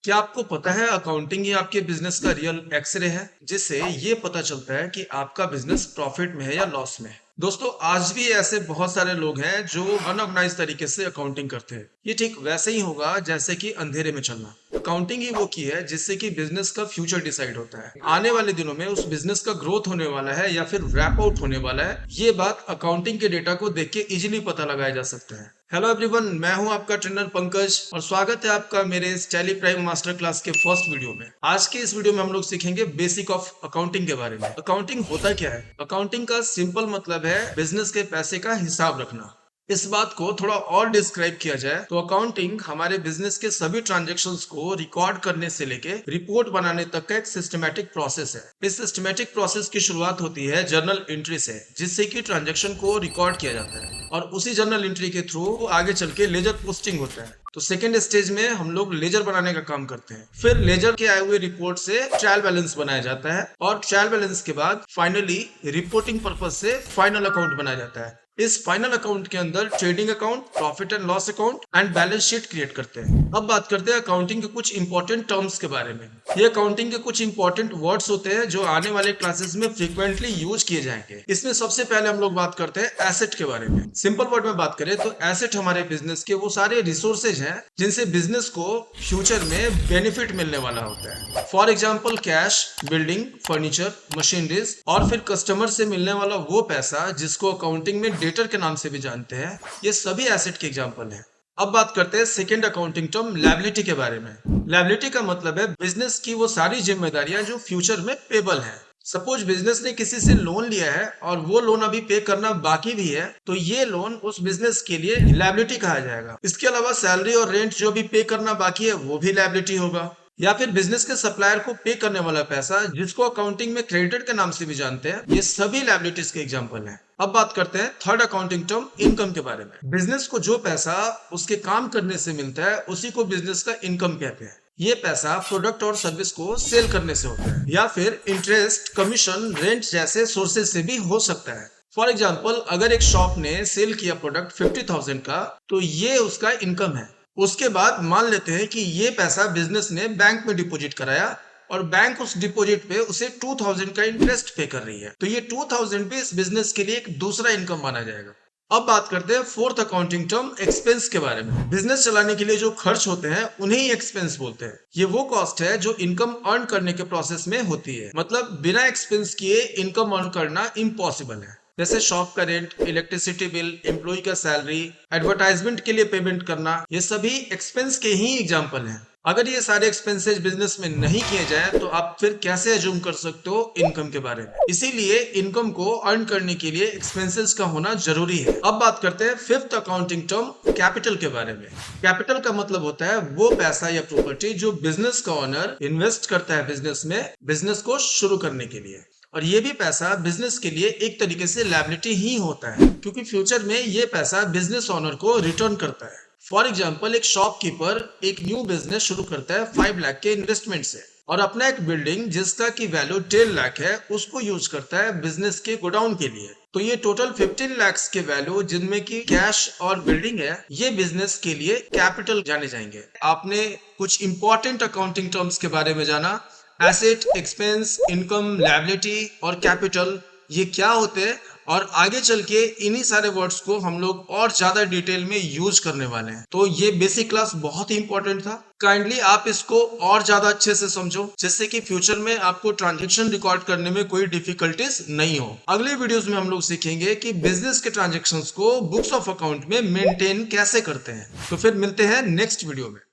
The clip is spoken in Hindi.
क्या आपको पता है अकाउंटिंग ही आपके बिजनेस का रियल एक्सरे है, जिससे ये पता चलता है कि आपका बिजनेस प्रॉफिट में है या लॉस में है। दोस्तों, आज भी ऐसे बहुत सारे लोग हैं जो अनऑर्गेनाइज तरीके से अकाउंटिंग करते हैं। ये ठीक वैसे ही होगा जैसे कि अंधेरे में चलना। अकाउंटिंग ही वो की है जिससे कि बिजनेस का फ्यूचर डिसाइड होता है। आने वाले दिनों में उस बिजनेस का ग्रोथ होने वाला है या फिर रैप आउट होने वाला है, ये बात अकाउंटिंग के डेटा को देख के इजिली पता लगाया जा सकता है। हेलो एवरीवन, मैं हूं आपका ट्रेनर पंकज और स्वागत है आपका मेरे इस टैली प्राइम मास्टर क्लास के फर्स्ट वीडियो में। आज के इस वीडियो में हम लोग सीखेंगे बेसिक ऑफ अकाउंटिंग के बारे में। अकाउंटिंग होता क्या है? अकाउंटिंग का सिंपल मतलब है बिजनेस के पैसे का हिसाब रखना। इस बात को थोड़ा और डिस्क्राइब किया जाए तो अकाउंटिंग हमारे बिजनेस के सभी ट्रांजैक्शंस को रिकॉर्ड करने से लेके रिपोर्ट बनाने तक का एक सिस्टमैटिक प्रोसेस है। इस सिस्टमैटिक प्रोसेस की शुरुआत होती है जर्नल एंट्री से, जिससे कि ट्रांजैक्शन को रिकॉर्ड किया जाता है और उसी जर्नल एंट्री के थ्रू आगे चल के लेजर पोस्टिंग होता है। तो सेकेंड स्टेज में हम लोग लेजर बनाने का काम करते हैं। फिर लेजर के आए हुए रिपोर्ट से ट्रायल बैलेंस बनाया जाता है और ट्रायल बैलेंस के बाद फाइनली रिपोर्टिंग पर्पज से फाइनल अकाउंट बनाया जाता है। इस फाइनल अकाउंट के अंदर trading account, profit and loss account and balance sheet create करते हैं। अब बात करते हैं अकाउंटिंग के कुछ इंपॉर्टेंट टर्म्स के बारे में। ये अकाउंटिंग के कुछ इंपॉर्टेंट वर्ड्स होते हैं जो आने वाले क्लासेस में फ्रीक्वेंटली यूज किए जाएंगे। इसमें सबसे पहले हम लोग बात करते हैं एसेट के बारे में। सिंपल वर्ड में बात करें तो एसेट हमारे बिजनेस के वो सारे रिसोर्सेज हैं जिनसे बिजनेस को फ्यूचर में बेनिफिट मिलने वाला होता है। For example cash, building, furniture, machineries और फिर कस्टमर से मिलने वाला वो पैसा जिसको अकाउंटिंग में डेटर के नाम से भी जानते हैं, ये सभी एसेट के एग्जाम्पल हैं। अब बात करते हैं सेकेंड अकाउंटिंग टर्म लायबिलिटी के बारे में। लायबिलिटी का मतलब है बिजनेस की वो सारी जिम्मेदारियां जो फ्यूचर में पेबल है। सपोज बिजनेस ने किसी से लोन लिया है और वो लोन अभी पे करना बाकी भी है, तो ये लोन उस बिजनेस के लिए लायबिलिटी कहा जाएगा। इसके अलावा सैलरी और रेंट जो भी पे करना बाकी है वो भी लायबिलिटी होगा। या फिर बिजनेस के सप्लायर को पे करने वाला पैसा जिसको अकाउंटिंग में क्रेडिटर के नाम से भी जानते हैं, ये सभी लायबिलिटीज के एग्जांपल हैं। अब बात करते हैं थर्ड अकाउंटिंग टर्म इनकम के बारे में। बिजनेस को जो पैसा उसके काम करने से मिलता है उसी को बिजनेस का इनकम कहते हैं। ये पैसा प्रोडक्ट और सर्विस को सेल करने से होता है या फिर इंटरेस्ट, कमीशन, रेंट जैसे सोर्सेज से भी हो सकता है। फॉर एग्जाम्पल, अगर एक शॉप ने सेल किया प्रोडक्ट 50,000 का, तो ये उसका इनकम है। उसके बाद मान लेते हैं कि ये पैसा बिजनेस ने बैंक में डिपॉजिट कराया और बैंक उस डिपॉजिट पे उसे 2,000 का इंटरेस्ट पे कर रही है, तो ये 2,000 भी इस बिजनेस के लिए एक दूसरा इनकम माना जाएगा। अब बात करते हैं फोर्थ अकाउंटिंग टर्म एक्सपेंस के बारे में। बिजनेस चलाने के लिए जो खर्च होते हैं उन्हें ही एक्सपेंस बोलते हैं। ये वो कॉस्ट है जो इनकम अर्न करने के प्रोसेस में होती है। मतलब बिना एक्सपेंस किए इनकम अर्न करना इम्पॉसिबल है। जैसे शॉप का रेंट, इलेक्ट्रिसिटी बिल, एम्प्लॉय का सैलरी, एडवर्टाइजमेंट के लिए पेमेंट करना, ये सभी एक्सपेंस के ही एग्जाम्पल हैं। अगर ये सारे एक्सपेंसेस बिजनेस में नहीं किए जाए तो आप फिर कैसे अज्यूम कर सकते हो इनकम के बारे में। इसीलिए इनकम को अर्न करने के लिए एक्सपेंसेस का होना जरूरी है। अब बात करते हैं फिफ्थ अकाउंटिंग टर्म कैपिटल के बारे में। कैपिटल का मतलब होता है वो पैसा या प्रॉपर्टी जो बिजनेस का ओनर इन्वेस्ट करता है बिजनेस में, बिजनेस को शुरू करने के लिए। और ये भी पैसा बिजनेस के लिए एक तरीके से लायबिलिटी ही होता है, क्योंकि फ्यूचर में ये पैसा बिजनेस ओनर को रिटर्न करता है। फॉर एग्जाम्पल, एक शॉपकीपर एक न्यू बिजनेस शुरू करता है 5 लाख के इन्वेस्टमेंट से और अपना एक बिल्डिंग जिसका की वैल्यू 10 लाख है उसको यूज करता है बिजनेस के गोडाउन के लिए। तो ये टोटल 15 लाख के वैल्यू जिनमें की कैश और बिल्डिंग है, ये बिजनेस के लिए कैपिटल जाने जाएंगे। आपने कुछ इंपॉर्टेंट अकाउंटिंग टर्म्स के बारे में जाना। एसेट, एक्सपेंस, इनकम, लायबिलिटी और कैपिटल, ये क्या होते हैं और आगे चल के इन्हीं सारे वर्ड्स को हम लोग और ज्यादा डिटेल में यूज करने वाले हैं। तो ये बेसिक क्लास बहुत ही इंपॉर्टेंट था। काइंडली आप इसको और ज्यादा अच्छे से समझो, जिससे कि फ्यूचर में आपको ट्रांजैक्शन रिकॉर्ड करने में कोई डिफिकल्टीज नहीं हो। अगले वीडियोस में हम लोग सीखेंगे कि बिजनेस के ट्रांजैक्शंस को बुक्स ऑफ अकाउंट में मेंटेन कैसे करते हैं। तो फिर मिलते हैं नेक्स्ट वीडियो में।